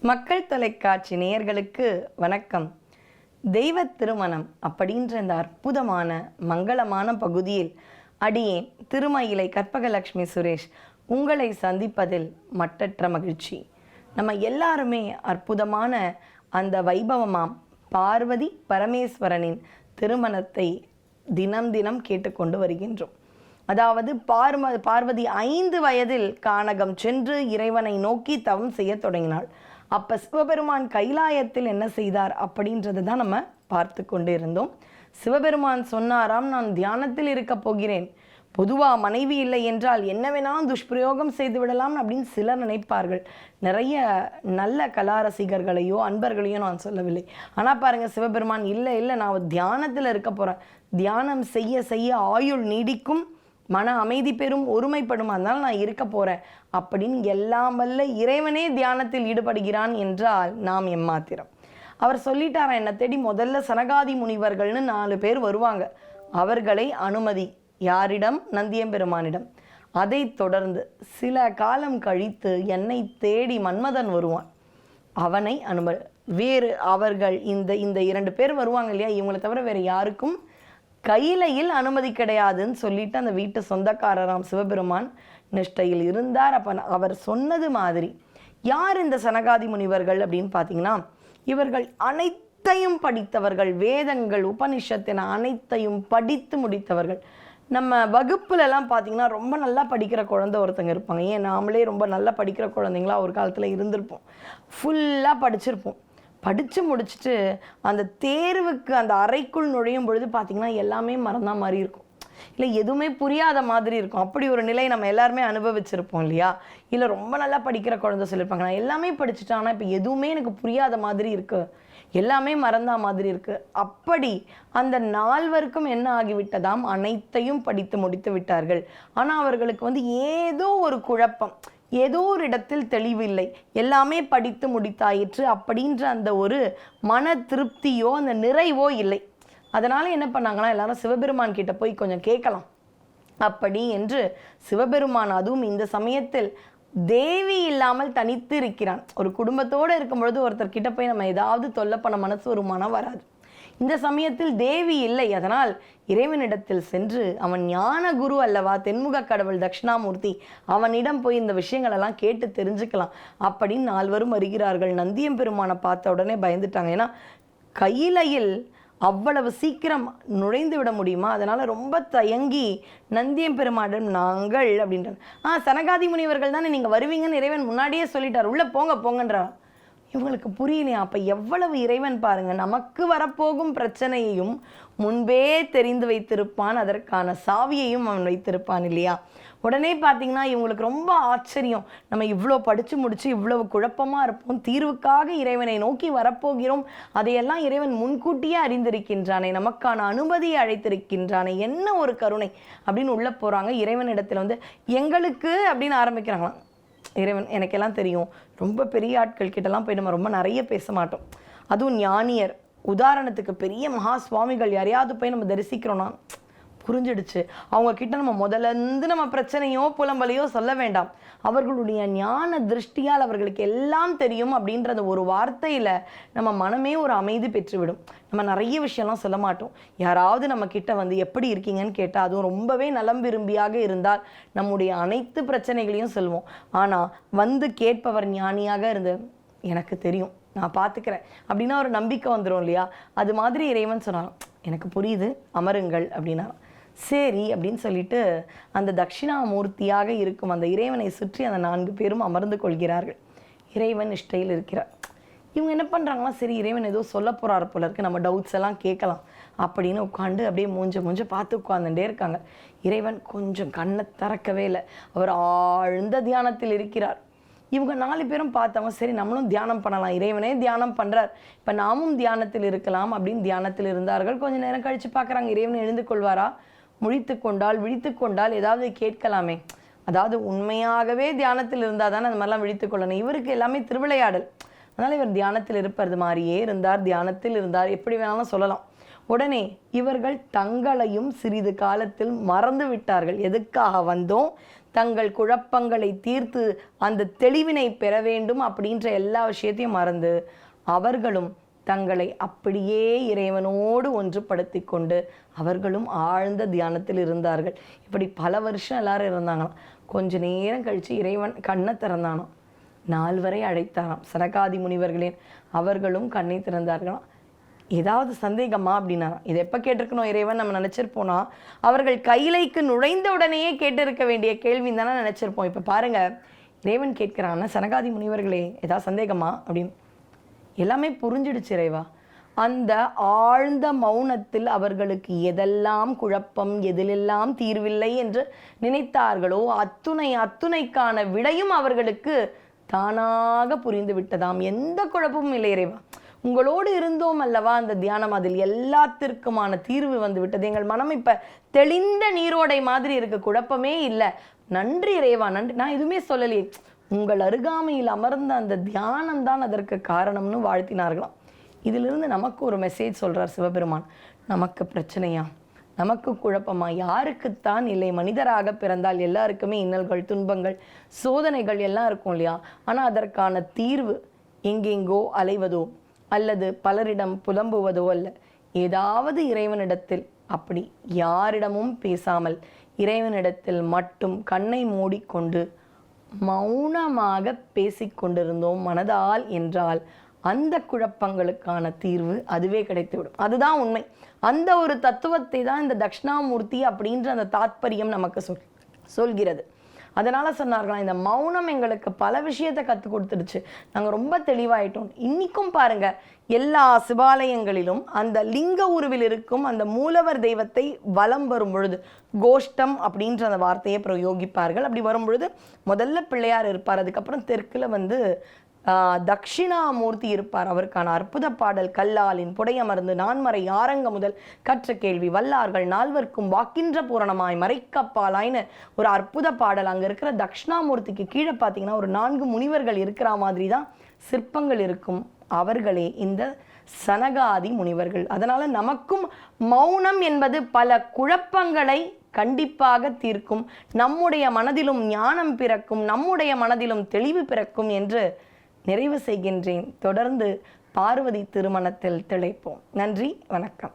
மக்கள் தொலைக்காட்சி நேயர்களுக்கு வணக்கம். தெய்வ திருமணம் அப்படின்ற இந்த அற்புதமான மங்களமான பகுதியில் அடியேன் திருமயிலை கற்பகலட்சுமி சுரேஷ் உங்களை சந்திப்பதில் மட்டற்ற மகிழ்ச்சி. நம்ம எல்லாருமே அற்புதமான அந்த வைபவமாம் பார்வதி பரமேஸ்வரனின் திருமணத்தை தினம் தினம் கேட்டுக்கொண்டு வருகின்றோம். அதாவது பார்வதி 5 வயதில் கானகம் சென்று இறைவனை நோக்கி தவம் செய்ய தொடங்கினாள். அப்போ சிவபெருமான் கைலாயத்தில் என்ன செய்தார் அப்படின்றது தான் நம்ம பார்த்து கொண்டு இருந்தோம். சிவபெருமான் சொன்னாராம், நான் தியானத்தில் இருக்க போகிறேன். பொதுவாக மனைவி இல்லை என்றால் என்ன வேணாலும் துஷ்பிரயோகம் செய்து விடலாம் அப்படின்னு சிலர் நினைப்பார்கள். நிறைய நல்ல கலாரசிகர்களையோ அன்பர்களையோ நான் சொல்லவில்லை. ஆனால் பாருங்கள், சிவபெருமான் இல்லை நான் தியானத்தில் இருக்க போகிறேன், தியானம் செய்ய செய்ய ஆயுள் நீடிக்கும், மன அமைதி பெறும், ஒருமைப்படும், அதனால் நான் இருக்க போகிறேன் அப்படின்னு எல்லாம் வல்ல இறைவனே தியானத்தில் ஈடுபடுகிறான் என்றால் நாம் எம்மாத்திரம். அவர் சொல்லிட்டாரா, என்னை தேடி முதல்ல சனகாதி முனிவர்கள்னு 4 பேர் வருவாங்க. அவர்களை அனுமதி யாரிடம்? நந்தியம்பெருமானிடம். அதை தொடர்ந்து சில காலம் கழித்து என்னை தேடி மன்மதன் வருவான், அவனை வேறு அவர்கள் இந்த 2 பேர் வருவாங்க இல்லையா, இவங்களை தவிர வேறு யாருக்கும் கையிலையில் அனுமதி கிடையாதுன்னு சொல்லிட்டு அந்த வீட்டு சொந்தக்காரராம் சிவபெருமான் நிஷ்டையில் இருந்தார். அப்போ அவர் சொன்னது மாதிரி யார் இந்த சனகாதி முனிவர்கள் அப்படின்னு பார்த்தீங்கன்னா, இவர்கள் அனைத்தையும் படித்தவர்கள், வேதங்கள் உபனிஷத்தின அனைத்தையும் படித்து முடித்தவர்கள். நம்ம வகுப்புலலாம் பார்த்தீங்கன்னா ரொம்ப நல்லா படிக்கிற குழந்தை ஒருத்தங்க இருப்பாங்க. ஏன் நாமளே ரொம்ப நல்லா படிக்கிற குழந்தைங்களா ஒரு காலத்தில் இருந்திருப்போம். ஃபுல்லாக படிச்சிருப்போம். படித்து முடிச்சுட்டு அந்த தேர்வுக்கு அந்த அறைக்குள் நுழையும் பொழுது பார்த்திங்கன்னா எல்லாமே மறந்தா மாதிரி இருக்கும், இல்லை எதுவுமே புரியாத மாதிரி இருக்கும். அப்படி ஒரு நிலை நம்ம எல்லாருமே அனுபவிச்சிருப்போம் இல்லையா? இல்லை ரொம்ப நல்லா படிக்கிற குழந்தை சொல்லியிருப்பாங்க, நான் எல்லாமே படிச்சுட்டேன், ஆனால் இப்போ எதுவுமே எனக்கு புரியாத மாதிரி இருக்குது, எல்லாமே மறந்தா மாதிரி இருக்குது. அப்படி அந்த 4வருக்கும் என்ன ஆகிவிட்டதாம், அனைத்தையும் படித்து முடித்து விட்டார்கள். ஆனால் அவர்களுக்கு ஏதோ ஒரு குழப்பம், ஏதோ ஒரு இடத்தில் தெளிவில்லை, எல்லாமே படித்து முடித்தாயிற்று அப்படின்ற அந்த ஒரு மன திருப்தியோ அந்த நிறைவோ இல்லை. அதனால என்ன பண்ணாங்கன்னா, எல்லாரும் சிவபெருமான் கிட்ட போய் கொஞ்சம் கேட்கலாம் அப்படி என்று சிவபெருமான், அதுவும் இந்த சமயத்தில் தேவி இல்லாமல் தனித்து இருக்கிறான். ஒரு குடும்பத்தோடு இருக்கும் பொழுது ஒருத்தர் கிட்ட போய் நம்ம ஏதாவது தொல்லை பண்ண மனசு ஒரு மனம் வராது. இந்த சமயத்தில் தேவி இல்லை. அதனால் இறைவனிடத்தில் சென்று, அவன் ஞான குரு அல்லவா, தென்முக கடவுள் தட்சிணாமூர்த்தி, அவனிடம் போய் இந்த விஷயங்களெல்லாம் கேட்டு தெரிஞ்சுக்கலாம் அப்படின்னு 4வரும் வருகிறார்கள். நந்தியம்பெருமானை பார்த்த உடனே பயந்துட்டாங்க. ஏன்னா கையிலையில் அவ்வளவு சீக்கிரம் நுழைந்து விட முடியுமா? அதனால் ரொம்ப தயங்கி நந்தியம்பெருமானிடம் நாங்கள் அப்படின்றாங்க. சனகாதி முனிவர்கள் தானே நீங்கள் வருவீங்கன்னு இறைவன் முன்னாடியே சொல்லிட்டார், உள்ளே போங்கன்றார். இவங்களுக்கு புரியலையா? அப்போ எவ்வளவு இறைவன் பாருங்க, நமக்கு வரப்போகும் பிரச்சனையையும் முன்பே தெரிந்து வைத்திருப்பான், அதற்கான சாவியையும் அவன் வைத்திருப்பான் இல்லையா? உடனே பார்த்தீங்கன்னா இவங்களுக்கு ரொம்ப ஆச்சரியம். நம்ம இவ்வளோ படித்து முடித்து இவ்வளவு குழப்பமாக இருப்போம், தீர்வுக்காக இறைவனை நோக்கி வரப்போகிறோம், அதையெல்லாம் இறைவன் முன்கூட்டியே அறிந்திருக்கின்றானே, நமக்கான அனுமதியை அழைத்திருக்கின்றானே, என்ன ஒரு கருணை அப்படின்னு உள்ளே போகிறாங்க. இறைவனிடத்தில் எங்களுக்கு அப்படின்னு ஆரம்பிக்கிறாங்களாம். இறைவன், எனக்கெல்லாம் தெரியும், ரொம்ப பெரிய ஆட்கள் கிட்டலாம் போய் நம்ம ரொம்ப நிறைய பேச மாட்டோம். அதுவும் ஞானியர், உதாரணத்துக்கு பெரிய மகா சுவாமிகள் யாரையாவது போய் நம்ம தரிசிக்கிறோன்னா புரிஞ்சிடுச்சு, அவங்க கிட்ட நம்ம முதலேருந்து நம்ம பிரச்சனையோ புலம்பலையோ சொல்ல வேண்டாம், அவர்களுடைய ஞான திருஷ்டியால் அவர்களுக்கு எல்லாம் தெரியும் அப்படின்றத ஒரு வார்த்தையில் நம்ம மனமே ஒரு அமைதி பெற்றுவிடும். நம்ம நிறைய விஷயம்லாம் சொல்ல மாட்டோம். யாராவது நம்ம கிட்ட எப்படி இருக்கீங்கன்னு கேட்டால், அதுவும் ரொம்பவே நலம் விரும்பியாக இருந்தால் நம்முடைய அனைத்து பிரச்சனைகளையும் சொல்லுவோம். ஆனால் கேட்பவர் ஞானியாக இருந்து, எனக்கு தெரியும், நான் பார்த்துக்கிறேன் அப்படின்னா ஒரு நம்பிக்கை வந்துடும் இல்லையா? அது மாதிரி இறைவன் சொன்னாலும், எனக்கு புரியுது, அமருங்கள் அப்படின்னா சரி அப்படின்னு சொல்லிட்டு அந்த தட்சிணாமூர்த்தியாக இருக்கும் அந்த இறைவனை சுற்றி அந்த 4 பேரும் அமர்ந்து கொள்கிறார்கள். இறைவன் நிஷ்டையில் இருக்கிறார். இவங்க என்ன பண்ணுறாங்கன்னா, சரி இறைவன் ஏதோ சொல்ல போகிறார் போல இருக்கு, நம்ம டவுட்ஸ் எல்லாம் கேட்கலாம் அப்படின்னு உட்காந்து அப்படியே மூஞ்ச பார்த்து உட்காந்துட்டே இருக்காங்க. இறைவன் கொஞ்சம் கண்ணை திறக்கவே இல்லை, அவர் ஆழ்ந்த தியானத்தில் இருக்கிறார். இவங்க 4 பேரும் பார்த்தவங்க, சரி நம்மளும் தியானம் பண்ணலாம், இறைவனே தியானம் பண்ணுறார், இப்போ நாமும் தியானத்தில் இருக்கலாம் அப்படின்னு தியானத்தில் இருந்தார்கள். கொஞ்சம் நேரம் கழித்து பார்க்குறாங்க, இறைவன் எழுந்து கொள்வாரா, விழித்து கொண்டால் ஏதாவது கேட்கலாமே. அதாவது உண்மையாகவே தியானத்தில் இருந்தால் தானே அந்த மாதிரிலாம் விழித்து கொள்ளணும். இவருக்கு எல்லாமே திருவிளையாடல், அதனால் இவர் தியானத்தில் இருப்பது மாதிரியே இருந்தார், தியானத்தில் இருந்தார், எப்படி வேணாலும் சொல்லலாம். உடனே இவர்கள் தங்களையும் சிறிது காலத்தில் மறந்து விட்டார்கள். எதுக்காக வந்தோம், தங்கள் குழப்பங்களை தீர்த்து அந்த தெளிவினை பெற வேண்டும் அப்படின்ற எல்லா விஷயத்தையும் மறந்து அவர்களும் தங்களை அப்படியே இறைவனோடு ஒன்றுபடுத்தி கொண்டு அவர்களும் ஆழ்ந்த தியானத்தில் இருந்தார்கள். இப்படி பல வருஷம் எல்லாரும் இருந்தாங்களாம். கொஞ்ச நேரம் கழித்து இறைவன் கண்ணை திறந்தானோ, 4 வரை அழைத்தாராம் சனகாதி முனிவர்களேன். அவர்களும் கண்ணை திறந்தார்களாம். ஏதாவது சந்தேகமா அப்படின்னா, இதை எப்போ கேட்டிருக்கணும் இறைவன் நம்ம நினச்சிருப்போனா, அவர்கள் கையிலைக்கு நுழைந்த உடனேயே கேட்டிருக்க வேண்டிய கேள்வின்னு தானே நினச்சிருப்போம். இப்போ பாருங்க, இறைவன் கேட்கிறான்னா, சனகாதி முனிவர்களே ஏதாவது சந்தேகமா அப்படின்னு. எல்லாமே புரிஞ்சிடுச்சு இறைவா. அந்த ஆழ்ந்த மௌனத்தில் அவர்களுக்கு எதெல்லாம் குழப்பம், எதிலெல்லாம் தீர்வில்லை என்று நினைத்தார்களோ அத்துணைக்கான விடையும் அவர்களுக்கு தானாக புரிந்து விட்டதாம். எந்த குழப்பமும் இல்லை இறைவா, உங்களோடு இருந்தோம் அல்லவா அந்த தியானம், அதில் எல்லாத்திற்குமான தீர்வு வந்து விட்டது. எங்கள் மனம் இப்ப தெளிந்த நீரோடை மாதிரி இருக்கு, குழப்பமே இல்லை. நன்றி இறைவா, நன்றி. நான் எதுவுமே சொல்லலையே, உங்கள் அருகாமையில் அமர்ந்த அந்த தியானம் தான் அதற்கு காரணம்னு வாழ்த்தினார்களாம். இதிலிருந்து நமக்கு ஒரு மெசேஜ் சொல்றார் சிவபெருமான். நமக்கு பிரச்சனையா, நமக்கு குழப்பமா? யாருக்குத்தான் இல்லை? மனிதராக பிறந்தால் எல்லாருக்குமே இன்னல்கள், துன்பங்கள், சோதனைகள் எல்லாம் இருக்கும் இல்லையா? ஆனால் அதற்கான தீர்வு எங்கெங்கோ அலைவதோ அல்லது பலரிடம் புலம்புவதோ அல்ல. ஏதாவது இறைவனிடத்தில், அப்படி யாரிடமும் பேசாமல் இறைவனிடத்தில் மட்டும் கண்ணை மூடிக்கொண்டு மௌனமாக பேசிக்கொண்டிருந்தோம் மனதால் என்றால் அந்த குழப்பங்களுக்கான தீர்வு அதுவே கிடைத்துவிடும். அதுதான் உண்மை. அந்த ஒரு தத்துவத்தை தான் இந்த தட்சிணாமூர்த்தி அப்படின்ற அந்த தாத்பரியம் நமக்கு சொல்கிறது. அதனால சொன்னார்களாம், இந்த மௌனம் எங்களுக்கு பல விஷயத்தை கற்றுக் கொடுத்துடுச்சு, நாங்கள் ரொம்ப தெளிவாயிட்டோம். இன்னைக்கும் பாருங்க, எல்லா சிவாலயங்களிலும் அந்த லிங்க உருவில் இருக்கும் அந்த மூலவர் தெய்வத்தை வலம் வரும் பொழுது கோஷ்டம் அப்படின்ற அந்த வார்த்தையை பிரயோகிப்பார்கள். அப்படி வரும் பொழுது முதல்ல பிள்ளையார் இருப்பார், அதுக்கப்புறம் தெற்குல வந்து தட்சிணாமூர்த்தி இருப்பார். அவருக்கான அற்புத பாடல் கல்லாலின் புடையமர்ந்து நான்மறை ஆரங்க முதல் கற்ற கேள்வி வல்லார்கள் நால்வர்க்கும் வாக்கின்ற பூரணமாய் மறைக்கப்பாலாய்னு ஒரு அற்புத பாடல். அங்கே இருக்கிற தட்சிணாமூர்த்திக்கு கீழே பார்த்தீங்கன்னா ஒரு 4 முனிவர்கள் இருக்கிற மாதிரி தான் சிற்பங்கள் இருக்கும். அவர்களே இந்த சனகாதி முனிவர்கள். அதனால நமக்கும் மௌனம் என்பது பல குழப்பங்களை கண்டிப்பாக தீர்க்கும். நம்முடைய மனதிலும் ஞானம் பிறக்கும், நம்முடைய மனதிலும் தெளிவு பிறக்கும் என்று நிறைவு செய்கின்றேன். தொடர்ந்து பார்வதி திருமணத்தில் திளைப்போம். நன்றி, வணக்கம்.